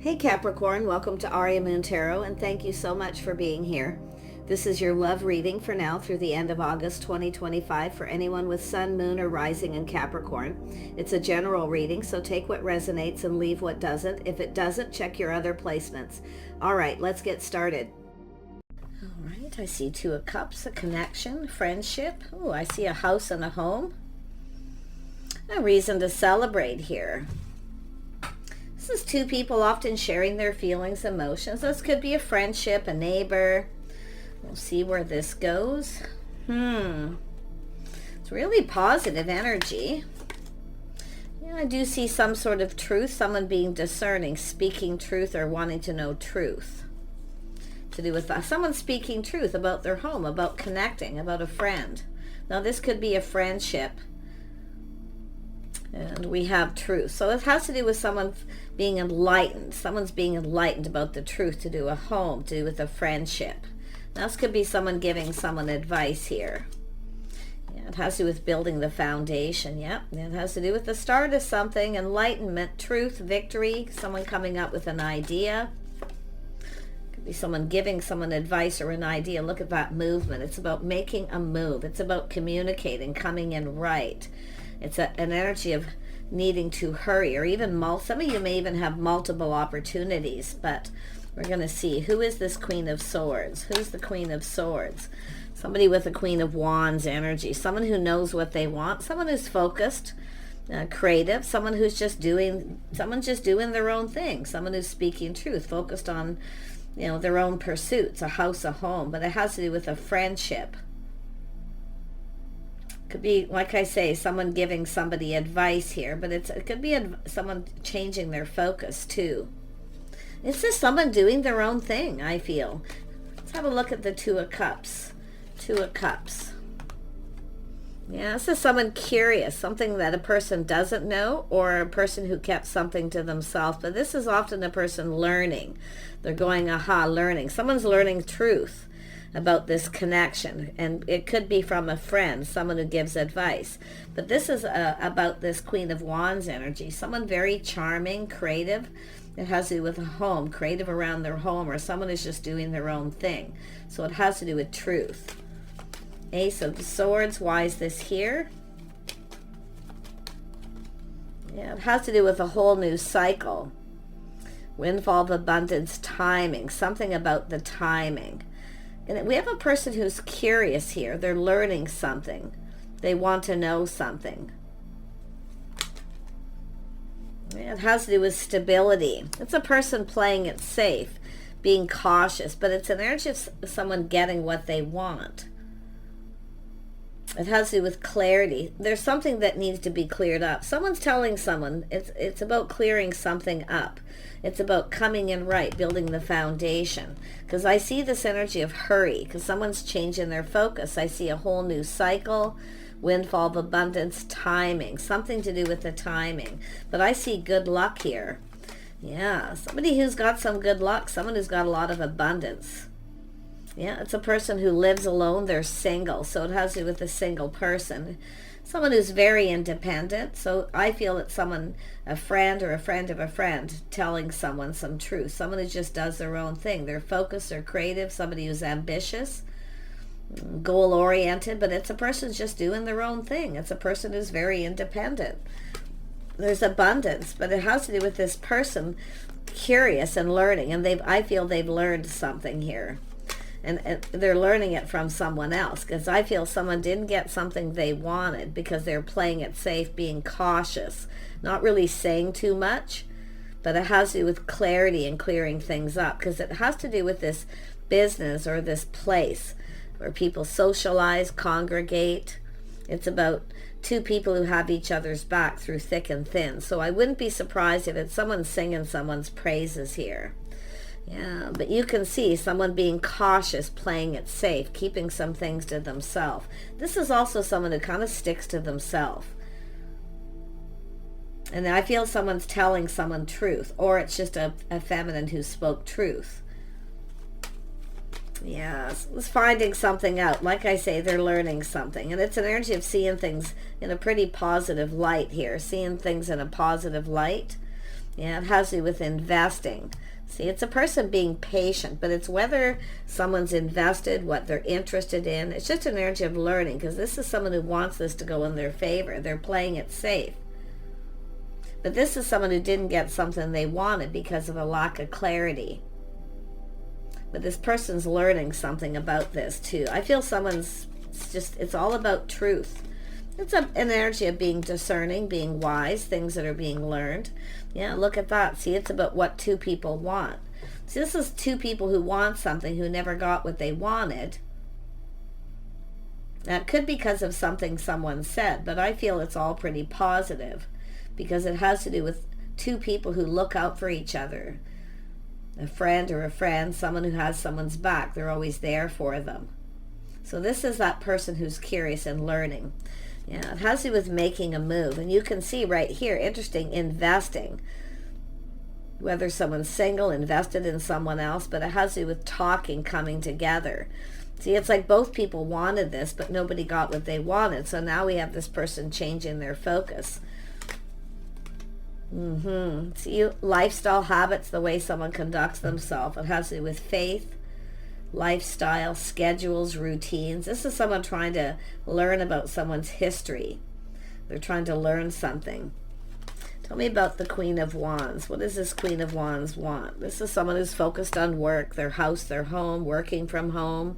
Hey Capricorn, welcome to Aria Moon Tarot, and thank you so much for being here. This is your love reading for now through the end of August 2025 for anyone with Sun, Moon, or Rising in Capricorn. It's a general reading, so take what resonates and leave what doesn't. If it doesn't, check your other placements. All right, let's get started. All right, I see Two of Cups, a connection, friendship. Oh, I see a house and a home. A reason to celebrate here. This is two people often sharing their feelings, emotions. This could be a friendship, a neighbor. We'll see where this goes. It's really positive energy. Yeah, I do see some sort of truth, someone being discerning, speaking truth or wanting to know truth. To do with someone speaking truth about their home, about connecting, about a friend. Now this could be a friendship. And we have truth. So it has to do with someone being enlightened. Someone's being enlightened about the truth, to do a home, to do with a friendship. Now, this could be someone giving someone advice here. Yeah, it has to do with building the foundation. Yep. It has to do with the start of something, enlightenment, truth, victory, someone coming up with an idea. Could be someone giving someone advice or an idea. Look at that movement. It's about making a move. It's about communicating, coming in right. It's an energy of needing to hurry, or even some of you may even have multiple opportunities, but we're going to see. Who is this Queen of Swords? Who's the Queen of Swords? Somebody with a Queen of Wands energy, someone who knows what they want, someone who's focused, creative, someone who's just doing their own thing, someone who's speaking truth, focused on, their own pursuits, a house, a home, but it has to do with a friendship. Could be, like I say, someone giving somebody advice here, but it could be someone changing their focus too. It's just someone doing their own thing, I feel. Let's have a look at the Two of Cups. Two of Cups. Yeah, this is someone curious, something that a person doesn't know, or a person who kept something to themselves. But this is often a person learning. They're going, learning. Someone's learning truth about this connection, and it could be from a friend, someone who gives advice. But this is about this Queen of Wands energy, someone very charming, creative. It has to do with a home, creative around their home, or someone who's just doing their own thing. So it has to do with truth. Ace of Swords, why is this here? Yeah, it has to do with a whole new cycle. Windfall of abundance, timing, something about the timing. And we have a person who's curious here. They're learning something. They want to know something. It has to do with stability. It's a person playing it safe, being cautious, but it's an energy of someone getting what they want. It has to do with clarity. There's something that needs to be cleared up. Someone's telling someone, it's about clearing something up. It's about coming in right, building the foundation. Because I see this energy of hurry, because someone's changing their focus. I see a whole new cycle, windfall of abundance, timing, something to do with the timing. But I see good luck here. Yeah, somebody who's got some good luck, someone who's got a lot of abundance. Yeah, it's a person who lives alone. They're single, so it has to do with a single person. Someone who's very independent. So I feel it's someone, a friend or a friend of a friend, telling someone some truth. Someone who just does their own thing. They're focused, they're creative, somebody who's ambitious, goal-oriented, but it's a person just doing their own thing. It's a person who's very independent. There's abundance, but it has to do with this person curious and learning, and I feel they've learned something here. And they're learning it from someone else, because I feel someone didn't get something they wanted because they're playing it safe, being cautious, not really saying too much, but it has to do with clarity and clearing things up, because it has to do with this business or this place where people socialize, congregate. It's about two people who have each other's back through thick and thin. So I wouldn't be surprised if it's someone singing someone's praises here. Yeah, but you can see someone being cautious, playing it safe, keeping some things to themselves. This is also someone who kind of sticks to themselves. And I feel someone's telling someone truth, or it's just a feminine who spoke truth. Yeah, it's finding something out. Like I say, they're learning something. And it's an energy of seeing things in a pretty positive light here. Seeing things in a positive light. Yeah, it has to do with investing. See, it's a person being patient, but it's whether someone's invested, what they're interested in. It's just an energy of learning, because this is someone who wants this to go in their favor. They're playing it safe. But this is someone who didn't get something they wanted because of a lack of clarity. But this person's learning something about this too. I feel it's all about truth. It's an energy of being discerning, being wise, things that are being learned. Yeah, look at that. See, it's about what two people want. See, this is two people who want something who never got what they wanted. That could be because of something someone said, but I feel it's all pretty positive because it has to do with two people who look out for each other. A friend or a friend, someone who has someone's back. They're always there for them. So this is that person who's curious and learning. Yeah, it has to do with making a move. And you can see right here, interesting, investing. Whether someone's single, invested in someone else, but it has to do with talking, coming together. See, it's like both people wanted this, but nobody got what they wanted. So now we have this person changing their focus. See, lifestyle habits, the way someone conducts themselves. It has to do with faith, lifestyle, schedules, routines. This is someone trying to learn about someone's history. They're trying to learn something. Tell me about the Queen of Wands. What does this Queen of Wands want? This is someone who's focused on work, their house, their home, working from home,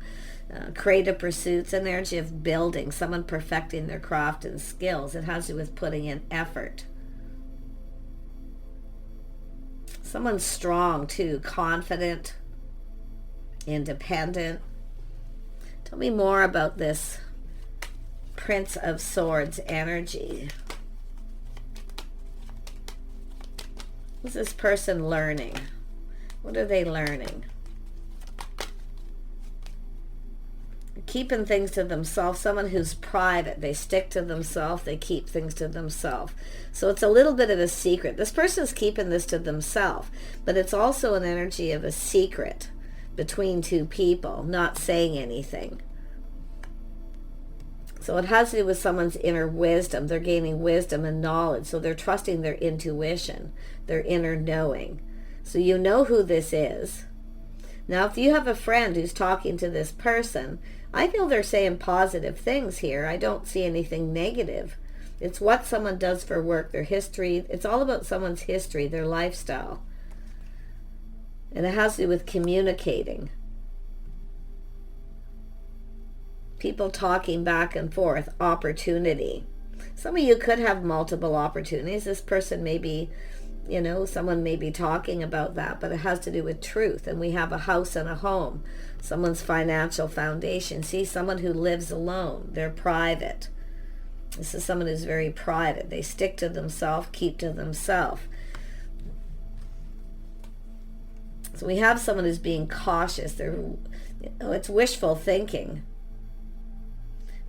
creative pursuits, an energy of building, someone perfecting their craft and skills. It has to do with putting in effort. Someone's strong too, confident, independent. Tell me more about this Prince of Swords energy. What's this person learning? What are they learning? Keeping things to themselves. Someone who's private. They stick to themselves. They keep things to themselves. So it's a little bit of a secret. This person's keeping this to themselves, but it's also an energy of a secret between two people, not saying anything. So it has to do with someone's inner wisdom. They're gaining wisdom and knowledge. So they're trusting their intuition, their inner knowing. So you know who this is. Now, if you have a friend who's talking to this person, I feel they're saying positive things here. I don't see anything negative. It's what someone does for work, their history. It's all about someone's history, their lifestyle. And it has to do with communicating. People talking back and forth, opportunity. Some of you could have multiple opportunities. This person may be, someone may be talking about that, but it has to do with truth. And we have a house and a home, someone's financial foundation. See, someone who lives alone, they're private. This is someone who's very private. They stick to themselves, keep to themselves. So we have someone who's being cautious. It's wishful thinking.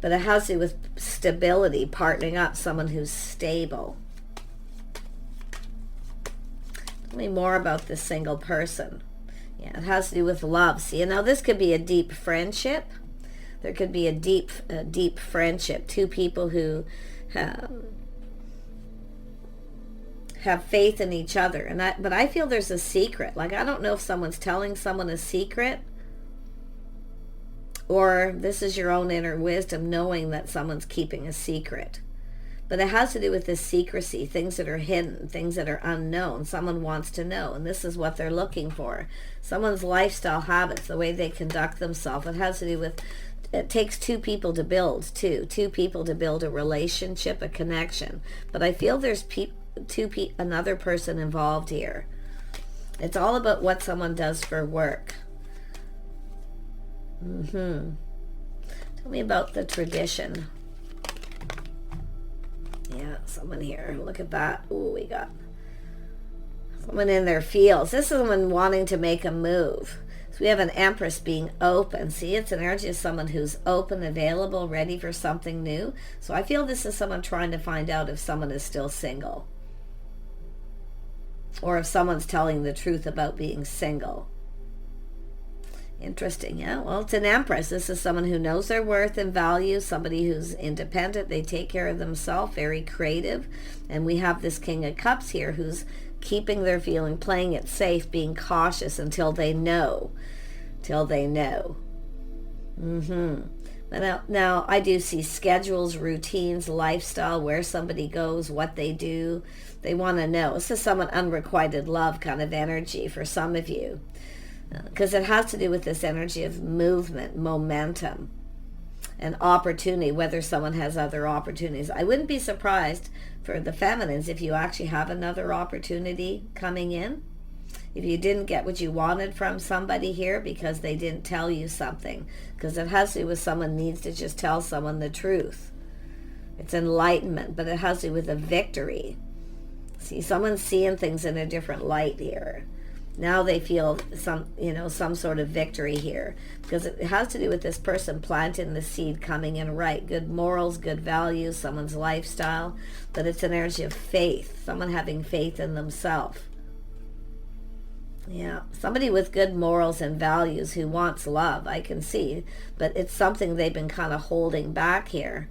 But it has to do with stability, partnering up, someone who's stable. Tell me more about this single person. Yeah, it has to do with love. See, now this could be a deep friendship. There could be a deep friendship. Two people who have faith in each other. But I feel there's a secret. Like, I don't know if someone's telling someone a secret, or this is your own inner wisdom knowing that someone's keeping a secret. But it has to do with this secrecy, things that are hidden, things that are unknown. Someone wants to know, and this is what they're looking for. Someone's lifestyle habits, the way they conduct themselves. It has to do with, it takes two people to build, two people to build a relationship, a connection. But I feel there's another person involved here. It's all about what someone does for work. Tell me about the tradition. Yeah, someone here. Look at that. Ooh, we got someone in their fields. This is someone wanting to make a move. So we have an Empress being open. See, it's an energy of someone who's open, available, ready for something new. So I feel this is someone trying to find out if someone is still single, or if someone's telling the truth about being single. Interesting, yeah. Well, it's an Empress. This is someone who knows their worth and value, somebody who's independent. They take care of themselves, very creative. And we have this King of Cups here who's keeping their feeling, playing it safe, being cautious until they know. Till they know. But now I do see schedules, routines, lifestyle, where somebody goes, what they do. They want to know. This is somewhat unrequited love kind of energy for some of you. Because it has to do with this energy of movement, momentum, and opportunity, whether someone has other opportunities. I wouldn't be surprised for the feminines if you actually have another opportunity coming in. If you didn't get what you wanted from somebody here because they didn't tell you something. Because it has to do with someone needs to just tell someone the truth. It's enlightenment, but it has to do with a victory. See, someone's seeing things in a different light here. Now they feel some sort of victory here, because it has to do with this person planting the seed, coming in right. Good morals, good values, someone's lifestyle, but it's an energy of faith, someone having faith in themselves. Yeah, somebody with good morals and values who wants love, I can see, but it's something they've been kind of holding back here.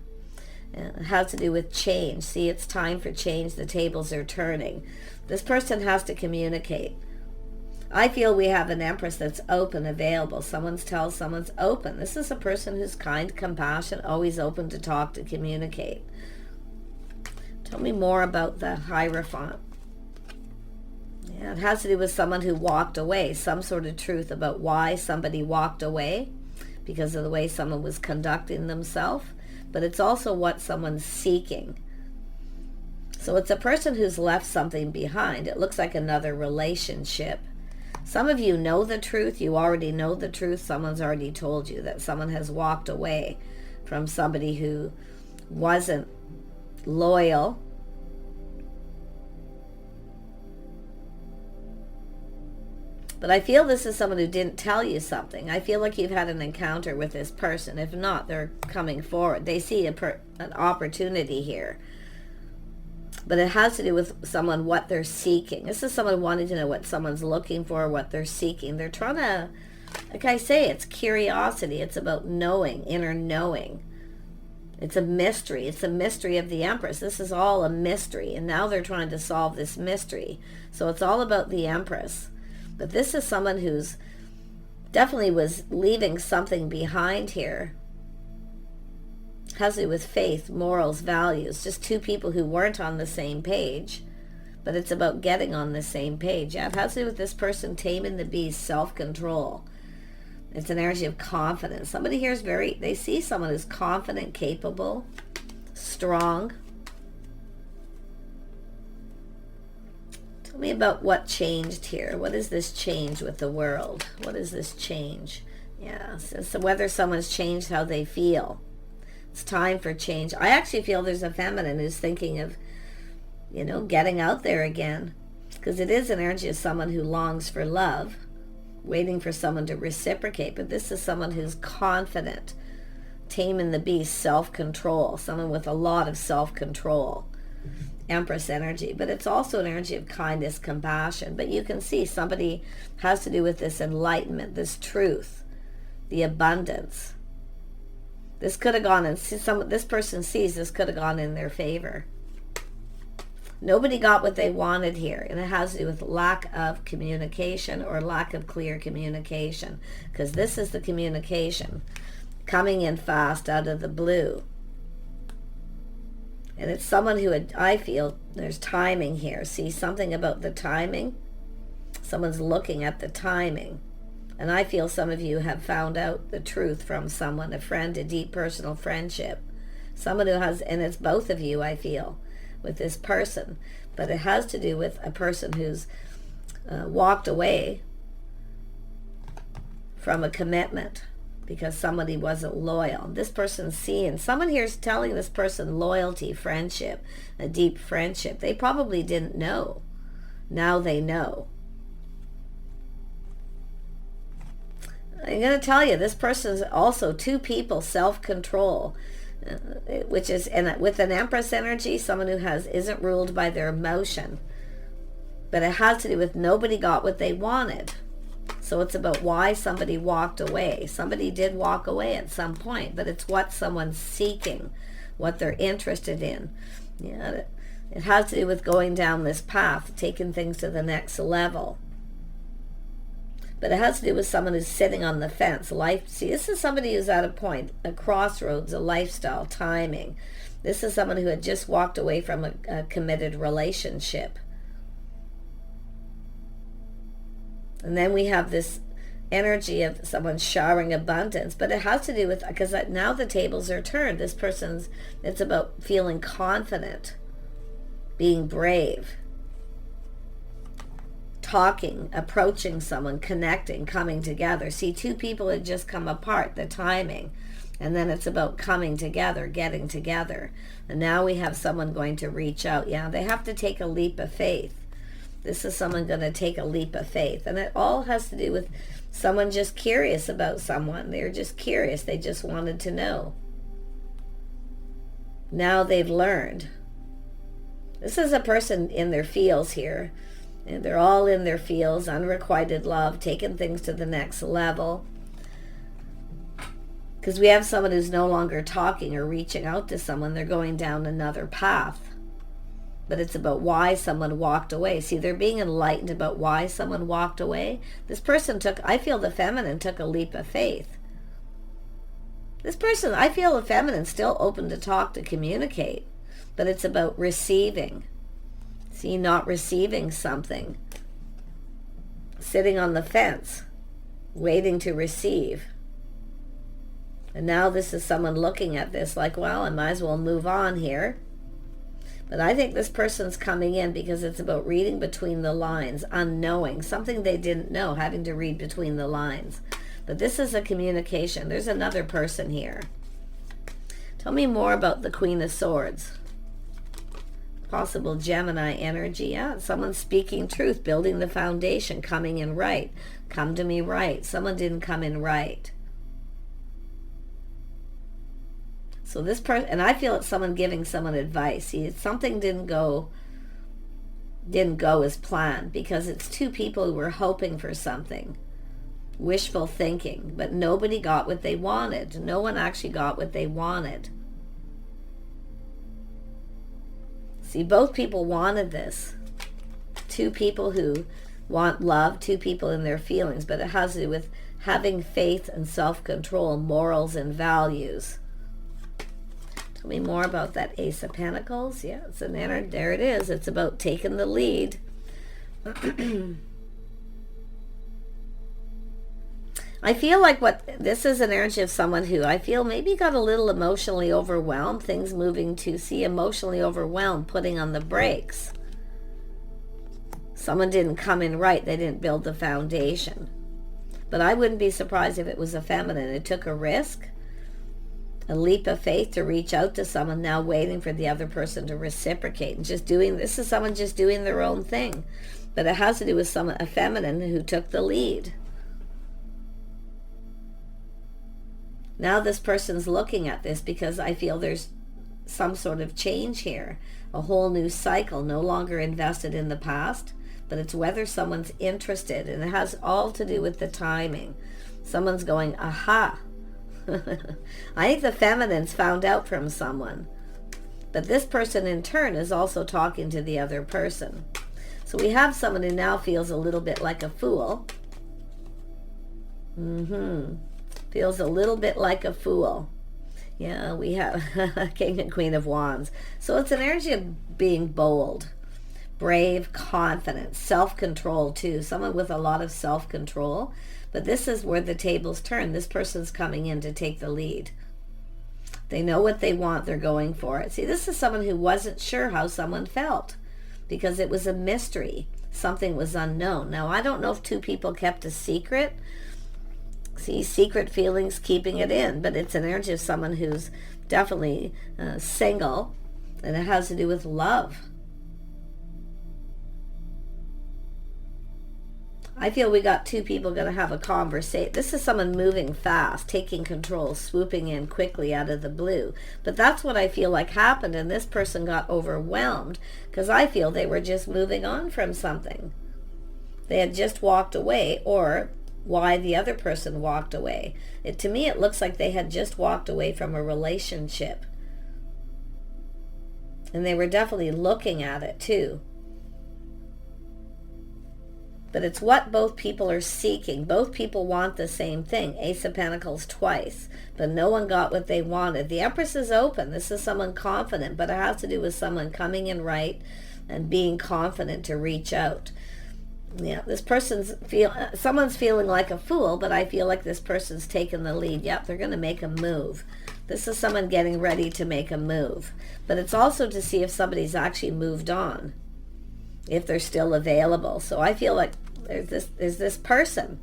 It has to do with change. See, it's time for change. The tables are turning. This person has to communicate. I feel we have an Empress that's open, available. Someone's open. This is a person who's kind, compassionate, always open to talk, to communicate. Tell me more about the Hierophant. Yeah, it has to do with someone who walked away. Some sort of truth about why somebody walked away, because of the way someone was conducting themselves. But it's also what someone's seeking. So it's a person who's left something behind. It looks like another relationship. Some of you know the truth. You already know the truth. Someone's already told you that someone has walked away from somebody who wasn't loyal. But I feel this is someone who didn't tell you something. I feel like you've had an encounter with this person. If not, they're coming forward. They see an opportunity here. But it has to do with someone, what they're seeking. This is someone wanting to know what someone's looking for, what they're seeking. They're trying to, like I say, it's curiosity. It's about knowing, inner knowing. It's a mystery. It's a mystery of the Empress. This is all a mystery. And now they're trying to solve this mystery. So it's all about the Empress. But this is someone who's definitely was leaving something behind here. Has to do with faith, morals, values. Just two people who weren't on the same page. But it's about getting on the same page. Yeah, it has to do with this person taming the beast, self-control. It's an energy of confidence. Somebody here is they see someone who's confident, capable, strong. Tell me about what changed here. What is this change with the world? What is this change? Yeah, so whether someone's changed how they feel. It's time for change. I actually feel there's a feminine who's thinking of, getting out there again. Because it is an energy of someone who longs for love, waiting for someone to reciprocate. But this is someone who's confident, taming the beast, self-control, someone with a lot of self-control. Empress energy. But it's also an energy of kindness, compassion. But you can see somebody has to do with this enlightenment, this truth, the abundance. This could have gone, and this person sees this could have gone in their favor. Nobody got what they wanted here, and it has to do with lack of communication or lack of clear communication, because this is the communication coming in fast out of the blue. And it's someone who I feel there's timing here. See, something about the timing. Someone's looking at the timing. And I feel some of you have found out the truth from someone, a friend, a deep personal friendship. Someone who has, and it's both of you, I feel, with this person. But it has to do with a person who's walked away from a commitment because somebody wasn't loyal. This person's seeing, someone here is telling this person loyalty, friendship, a deep friendship. They probably didn't know. Now they know. I'm going to tell you, this person is also two people, self-control, which is, and with an Empress energy, someone who isn't ruled by their emotion. But it has to do with nobody got what they wanted. So it's about why somebody walked away. Somebody did walk away at some point, but it's what someone's seeking, what they're interested in. Yeah, It has to do with going down this path, taking things to the next level. But it has to do with someone who's sitting on the fence. See, this is somebody who's at a point, a crossroads, a lifestyle, timing. This is someone who had just walked away from a committed relationship. And then we have this energy of someone showering abundance, but it has to do with, because now the tables are turned. This person's, it's about feeling confident, being brave, talking, approaching someone, connecting, coming together. See, two people had just come apart, the timing. And then it's about coming together, getting together. And now we have someone going to reach out. Yeah, they have to take a leap of faith. This is someone going to take a leap of faith. And it all has to do with someone just curious about someone. They're just curious. They just wanted to know. Now they've learned. This is a person in their fields here. And they're all in their fields, unrequited love, taking things to the next level. Because we have someone who's no longer talking or reaching out to someone. They're going down another path. But it's about why someone walked away. See, they're being enlightened about why someone walked away. This person took, I feel the feminine took a leap of faith. This person, I feel the feminine still open to talk, to communicate. But it's about receiving. See, not receiving something. Sitting on the fence, waiting to receive. And now this is someone looking at this like, well, I might as well move on here. But I think this person's coming in because it's about reading between the lines, unknowing, something they didn't know, having to read between the lines. But this is a communication. There's another person here. Tell me more about the Queen of Swords. Possible Gemini energy. Yeah, someone speaking truth, building the foundation, coming in right. Come to me right. Someone didn't come in right. So this person, and I feel it's someone giving someone advice. See, something didn't go as planned, because it's two people who were hoping for something, wishful thinking, but nobody got what they wanted. No one actually got what they wanted. See, both people wanted this. Two people who want love, two people in their feelings, but it has to do with having faith and self-control, morals and values. Tell me more about that Ace of Pentacles. Yeah, it's an energy. There it is. It's about taking the lead. I feel like this is an energy of someone who I feel maybe got a little emotionally overwhelmed. Things moving to, see, emotionally overwhelmed, putting on the brakes. Someone didn't come in right. They didn't build the foundation. But I wouldn't be surprised if it was a feminine. It took a risk, a leap of faith to reach out to someone, now waiting for the other person to reciprocate. And this is someone just doing their own thing. But it has to do with a feminine who took the lead. Now this person's looking at this because I feel there's some sort of change here. A whole new cycle, no longer invested in the past, but it's whether someone's interested. And it has all to do with the timing. Someone's going, aha. I think the feminine's found out from someone. But this person in turn is also talking to the other person. So we have someone who now feels a little bit like a fool. Feels a little bit like a fool. Yeah, we have King and Queen of Wands. So it's an energy of being bold, brave, confident, self-control too. Someone with a lot of self-control. But this is where the tables turn. This person's coming in to take the lead. They know what they want. They're going for it. See, this is someone who wasn't sure how someone felt because it was a mystery. Something was unknown. Now, I don't know if two people kept a secret. See, secret feelings, keeping it in. But it's an energy of someone who's definitely single. And it has to do with love. I feel we got two people going to have a conversation. This is someone moving fast, taking control, swooping in quickly out of the blue. But that's what I feel like happened, and this person got overwhelmed because I feel they were just moving on from something. They had just walked away, or why the other person walked away. To me, it looks like they had just walked away from a relationship. And they were definitely looking at it too. But it's what both people are seeking. Both people want the same thing. Ace of Pentacles twice. But no one got what they wanted. The Empress is open. This is someone confident. But it has to do with someone coming in right and being confident to reach out. Yeah, this person's someone's feeling like a fool, but I feel like this person's taking the lead. Yep, they're going to make a move. This is someone getting ready to make a move. But it's also to see if somebody's actually moved on, if they're still available. So I feel like there's this person,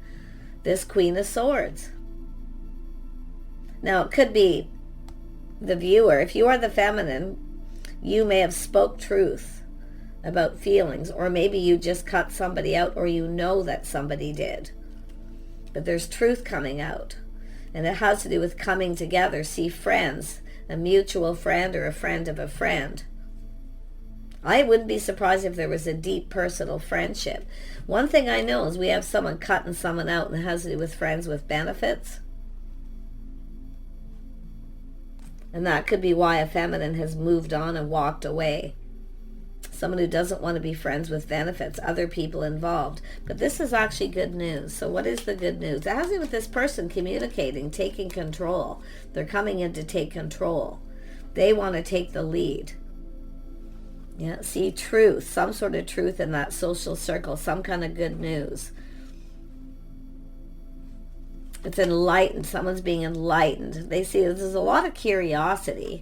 this Queen of Swords. Now, it could be the viewer. If you are the feminine, you may have spoke truth about feelings, or maybe you just cut somebody out, or you know that somebody did. But there's truth coming out, and it has to do with coming together. See, friends, a mutual friend or a friend of a friend. I wouldn't be surprised if there was a deep personal friendship. One thing I know is we have someone cutting someone out, and it has to do with friends with benefits. And that could be why a feminine has moved on and walked away. Someone who doesn't want to be friends with benefits, other people involved. But this is actually good news. So what is the good news? It has to do with this person communicating, taking control. They're coming in to take control. They want to take the lead. Yeah, see, truth, some sort of truth in that social circle, some kind of good news. It's enlightened. Someone's being enlightened. They see there's a lot of curiosity.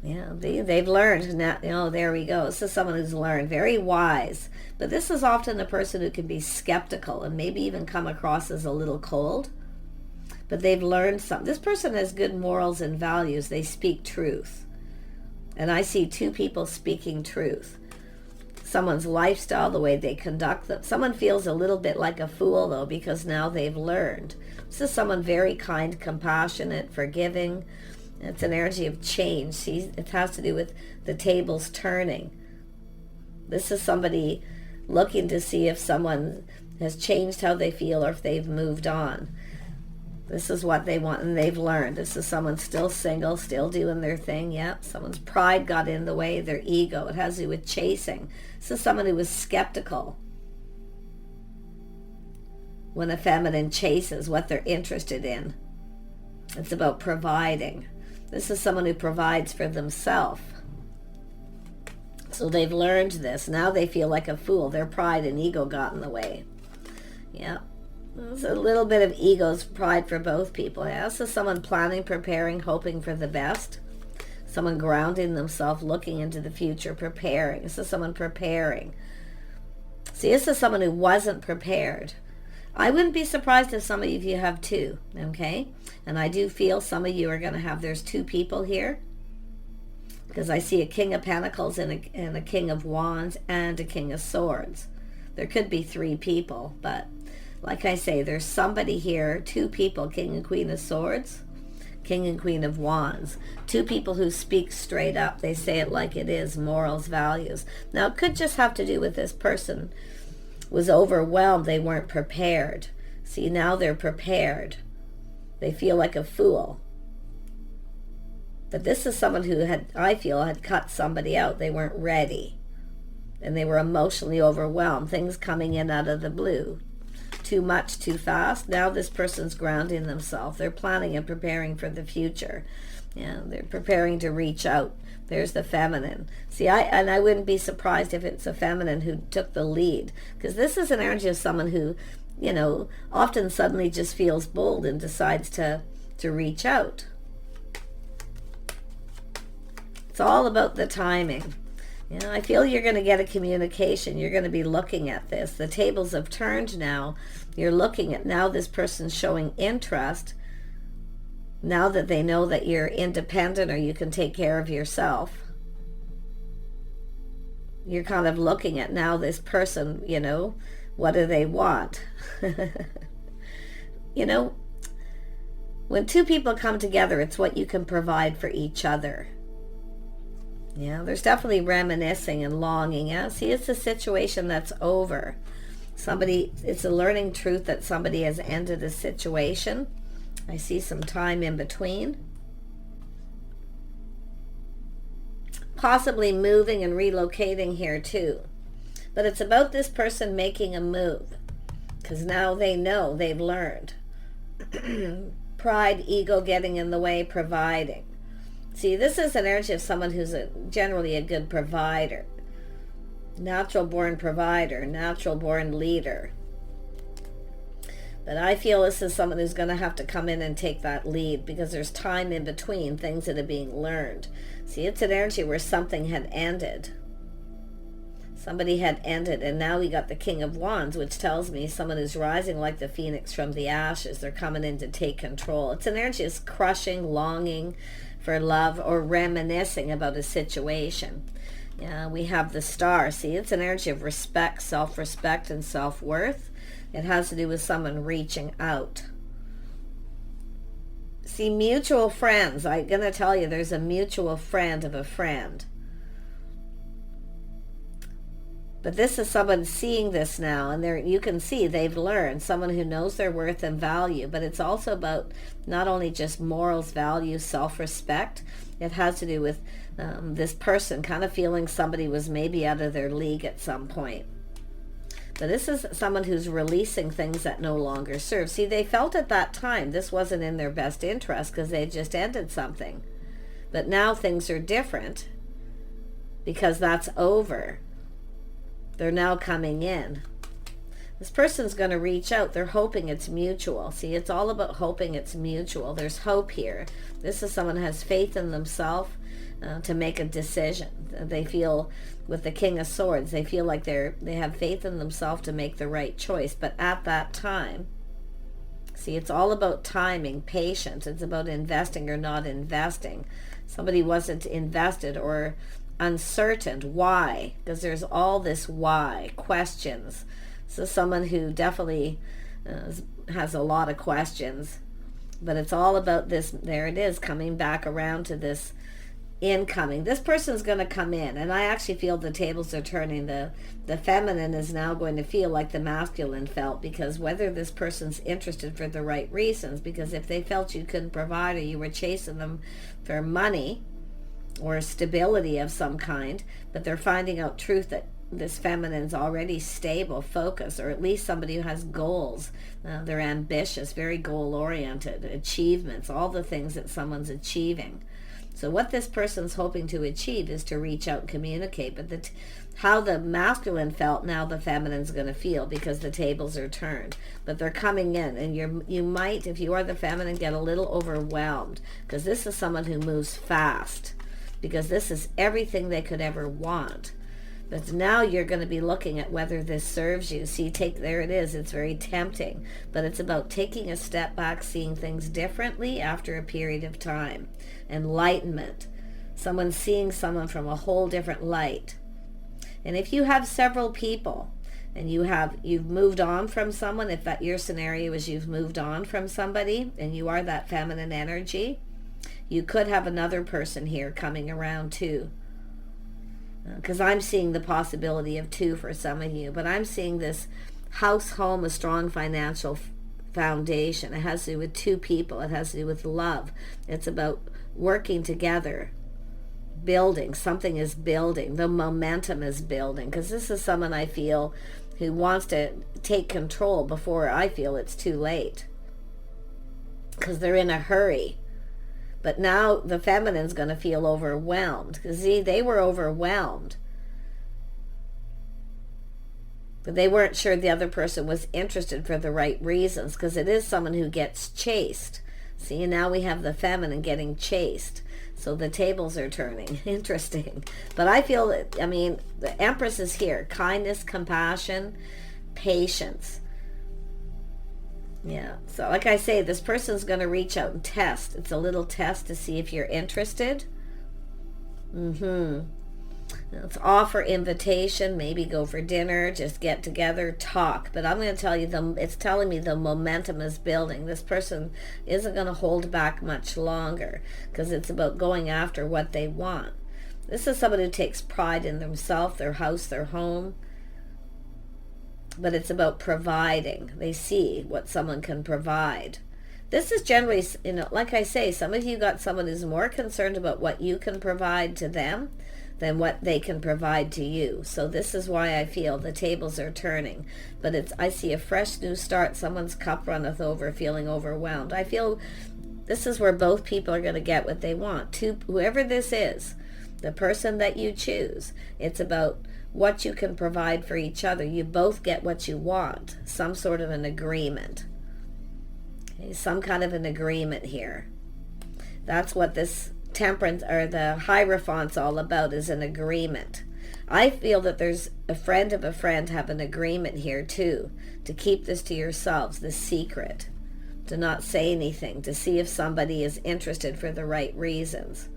Yeah, they've learned. Now, there we go. This is someone who's learned. Very wise. But this is often a person who can be skeptical and maybe even come across as a little cold. But they've learned something. This person has good morals and values. They speak truth. And I see two people speaking truth. Someone's lifestyle, the way they conduct them. Someone feels a little bit like a fool, though, because now they've learned. This is someone very kind, compassionate, forgiving. It's an energy of change. See, it has to do with the tables turning. This is somebody looking to see if someone has changed how they feel or if they've moved on. This is what they want, and they've learned. This is someone still single, still doing their thing. Yep, someone's pride got in the way, their ego. It has to do with chasing. This is someone who was skeptical. When a feminine chases what they're interested in, it's about providing. This is someone who provides for themselves. So they've learned this. Now they feel like a fool. Their pride and ego got in the way. Yeah. There's a little bit of ego's pride for both people. Yeah, this is someone planning, preparing, hoping for the best. Someone grounding themselves, looking into the future, preparing. This is someone preparing. See, this is someone who wasn't prepared. I wouldn't be surprised if some of you have two, okay? And I do feel some of you are going to have, there's two people here. Because I see a King of Pentacles and a King of Wands and a King of Swords. There could be three people, but like I say, there's somebody here, two people, King and Queen of Swords, King and Queen of Wands. Two people who speak straight up. They say it like it is, morals, values. Now, it could just have to do with this person was overwhelmed. They weren't prepared. See, now they're prepared. They feel like a fool. But this is someone who had, I feel, had cut somebody out. They weren't ready. And they were emotionally overwhelmed. Things coming in out of the blue. Too much, too fast. Now this person's grounding themselves. They're planning and preparing for the future. Yeah, they're preparing to reach out. There's the feminine. See, I wouldn't be surprised if it's a feminine who took the lead. Because this is an energy of someone who, you know, often suddenly just feels bold and decides to reach out. It's all about the timing. You know, I feel you're going to get a communication. You're going to be looking at this. The tables have turned now. You're looking at now this person's showing interest. Now that they know that you're independent or you can take care of yourself. You're kind of looking at now this person, you know, what do they want? You know, when two people come together, it's what you can provide for each other. Yeah, there's definitely reminiscing and longing. Yeah, see, it's a situation that's over. Somebody, it's a learning truth that somebody has ended a situation. I see some time in between. possibly moving and relocating here too. But it's about this person making a move, because now they know, they've learned. Pride, ego getting in the way, providing. See, this is an energy of someone who's generally a good provider. Natural born provider, natural born leader. But I feel this is someone who's going to have to come in and take that lead, because there's time in between things that are being learned. See, it's an energy where something had ended. Somebody had ended, and now we got the King of Wands, which tells me someone who's rising like the phoenix from the ashes. They're coming in to take control. It's an energy that's crushing, longing for love, or reminiscing about a situation. Yeah, we have the Star. See, it's an energy of respect, self-respect, and self-worth. It has to do with someone reaching out. See, mutual friends. I'm going to tell you, there's a mutual friend of a friend. But this is someone seeing this now, and you can see they've learned, someone who knows their worth and value. But it's also about not only just morals, values, self-respect. It has to do with this person kind of feeling somebody was maybe out of their league at some point. But this is someone who's releasing things that no longer serve. See, they felt at that time this wasn't in their best interest because they just ended something. But now things are different because that's over. They're now coming in. This person's going to reach out. They're hoping it's mutual. See, it's all about hoping it's mutual. There's hope here. This is someone who has faith in themselves to make a decision. They feel, with the King of Swords, they feel like they have faith in themselves to make the right choice. But at that time, see, it's all about timing, patience. It's about investing or not investing. Somebody wasn't invested or uncertain. Why? Because there's all this why, questions. So someone who definitely has a lot of questions, but it's all about this. There it is, coming back around to this incoming. This person's going to come in, and I actually feel the tables are turning. The feminine is now going to feel like the masculine felt, because whether this person's interested for the right reasons, because if they felt you couldn't provide, or you were chasing them for money or stability of some kind, but they're finding out truth that this feminine's already stable, focused, or at least somebody who has goals. They're ambitious, very goal-oriented, achievements, all the things that someone's achieving. So what this person's hoping to achieve is to reach out and communicate. But how the masculine felt, now the feminine's going to feel, because the tables are turned. But they're coming in, and you might, if you are the feminine, get a little overwhelmed, because this is someone who moves fast, because this is everything they could ever want. But now you're going to be looking at whether this serves you. See, there it is. It's very tempting. But it's about taking a step back, seeing things differently after a period of time. Enlightenment. Someone seeing someone from a whole different light. And if you have several people and you've moved on from someone, if that your scenario is you've moved on from somebody and you are that feminine energy, you could have another person here coming around too. Because I'm seeing the possibility of two for some of you, but I'm seeing this house, home, a strong financial foundation. It has to do with two people. It has to do with love. It's about working together, building. Something is building. The momentum is building, because this is someone I feel who wants to take control before I feel it's too late, because they're in a hurry. But now the feminine's going to feel overwhelmed. Because, see, they were overwhelmed. But they weren't sure the other person was interested for the right reasons. Because it is someone who gets chased. See, and now we have the feminine getting chased. So the tables are turning. Interesting. But I feel that, the Empress is here. Kindness, compassion, patience. Yeah, so like I say, this person's going to reach out and test. It's a little test to see if you're interested. Let's offer invitation, maybe go for dinner, just get together, talk. But I'm going to tell you, it's telling me the momentum is building. This person isn't going to hold back much longer, because it's about going after what they want. This is someone who takes pride in themselves, their house, their home. But it's about providing. They see what someone can provide. This is generally, like I say, some of you got someone who's more concerned about what you can provide to them than what they can provide to you. So this is why I feel the tables are turning. But I see a fresh new start. Someone's cup runneth over, feeling overwhelmed. I feel this is where both people are going to get what they want. Whoever this is, the person that you choose, it's about what you can provide for each other. You both get what you want. Some sort of an agreement. Okay, some kind of an agreement here. That's what this Temperance or the Hierophant's all about, is an agreement. I feel that there's a friend of a friend have an agreement here too, to keep this to yourselves, this secret, to not say anything, to see if somebody is interested for the right reasons.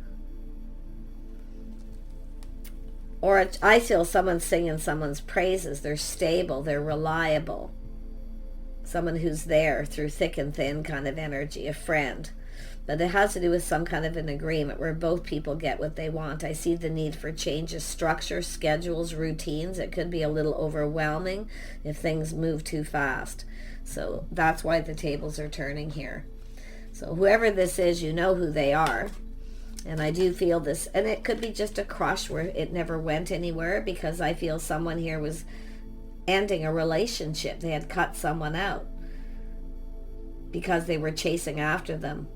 Or I feel someone singing someone's praises. They're stable, they're reliable. Someone who's there through thick and thin kind of energy, a friend. But it has to do with some kind of an agreement where both people get what they want. I see the need for changes, structure, schedules, routines. It could be a little overwhelming if things move too fast. So that's why the tables are turning here. So whoever this is, you know who they are. And I do feel this, and it could be just a crush where it never went anywhere, because I feel someone here was ending a relationship. They had cut someone out because they were chasing after them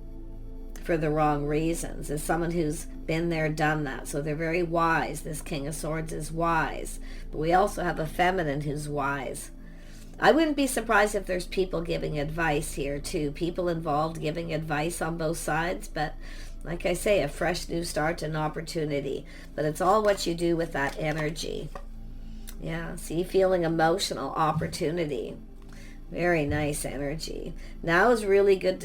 for the wrong reasons. As someone who's been there, done that. So they're very wise. This King of Swords is wise. But we also have a feminine who's wise. I wouldn't be surprised if there's people giving advice here too. People involved giving advice on both sides. But like I say, a fresh new start, an opportunity. But it's all what you do with that energy. Yeah, see, feeling emotional, opportunity. Very nice energy. Now is really good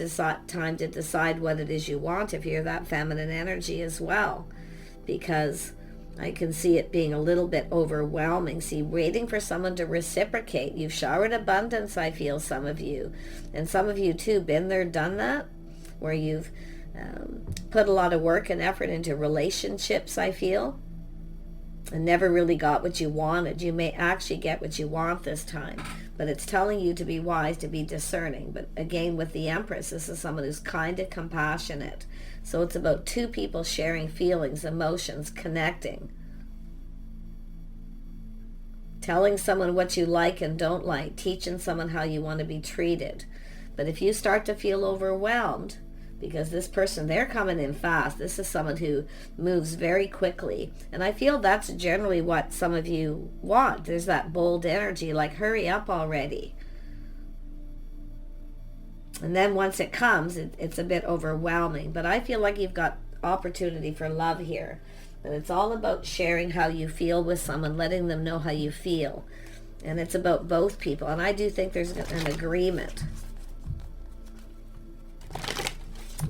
time to decide what it is you want if you're that feminine energy as well. Because I can see it being a little bit overwhelming. See, waiting for someone to reciprocate. You've showered abundance, I feel, some of you. And some of you too, been there, done that. Where you've put a lot of work and effort into relationships, I feel. And never really got what you wanted. You may actually get what you want this time. But it's telling you to be wise, to be discerning. But again, with the Empress, this is someone who's kind and compassionate. So it's about two people sharing feelings, emotions, connecting. Telling someone what you like and don't like. Teaching someone how you want to be treated. But if you start to feel overwhelmed, because this person, they're coming in fast. This is someone who moves very quickly. And I feel that's generally what some of you want. There's that bold energy, like hurry up already. And then once it comes, it's a bit overwhelming. But I feel like you've got opportunity for love here. And it's all about sharing how you feel with someone, letting them know how you feel. And it's about both people. And I do think there's an agreement.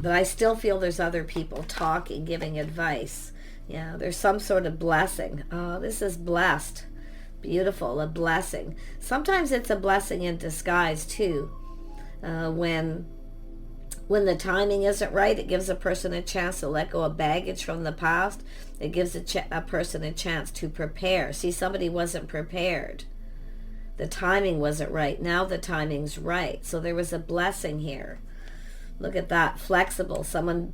But I still feel there's other people talking, giving advice. Yeah, there's some sort of blessing. Oh, this is blessed. Beautiful, a blessing. Sometimes it's a blessing in disguise too. When the timing isn't right, it gives a person a chance to let go of baggage from the past. It gives a person a chance to prepare. See, somebody wasn't prepared. The timing wasn't right. Now the timing's right. So there was a blessing here. Look at that, flexible, someone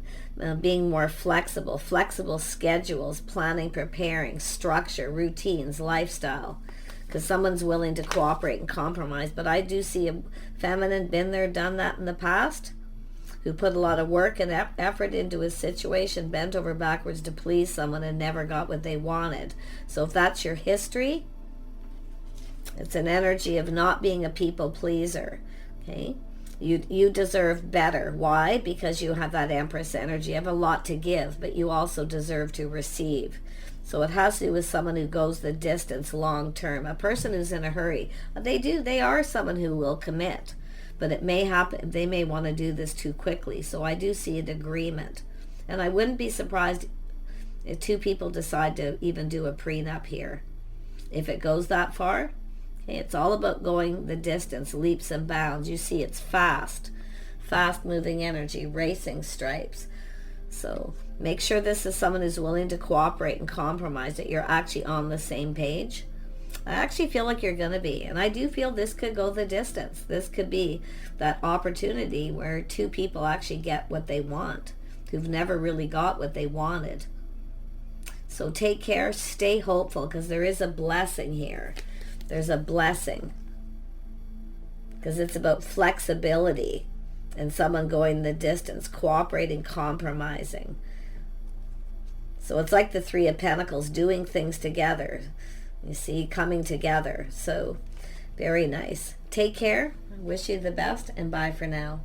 being more flexible, flexible schedules, planning, preparing, structure, routines, lifestyle, because someone's willing to cooperate and compromise. But I do see a feminine, been there, done that in the past, who put a lot of work and effort into a situation, bent over backwards to please someone and never got what they wanted. So if that's your history, it's an energy of not being a people pleaser, okay? You deserve better. Why? Because you have that Empress energy. You have a lot to give, but you also deserve to receive. So it has to do with someone who goes the distance long term. A person who's in a hurry. They are someone who will commit. But it may happen, they may want to do this too quickly. So I do see an agreement. And I wouldn't be surprised if two people decide to even do a prenup here. If it goes that far. It's all about going the distance, leaps and bounds. You see, it's fast moving energy, racing stripes. So make sure this is someone who's willing to cooperate and compromise, that you're actually on the same page. I actually feel like you're going to be. And I do feel this could go the distance. This could be that opportunity where two people actually get what they want, who've never really got what they wanted. So take care, stay hopeful, because there is a blessing here. There's a blessing. Because it's about flexibility and someone going the distance, cooperating, compromising. So it's like the Three of Pentacles, doing things together. You see, coming together. So very nice. Take care. I wish you the best, and bye for now.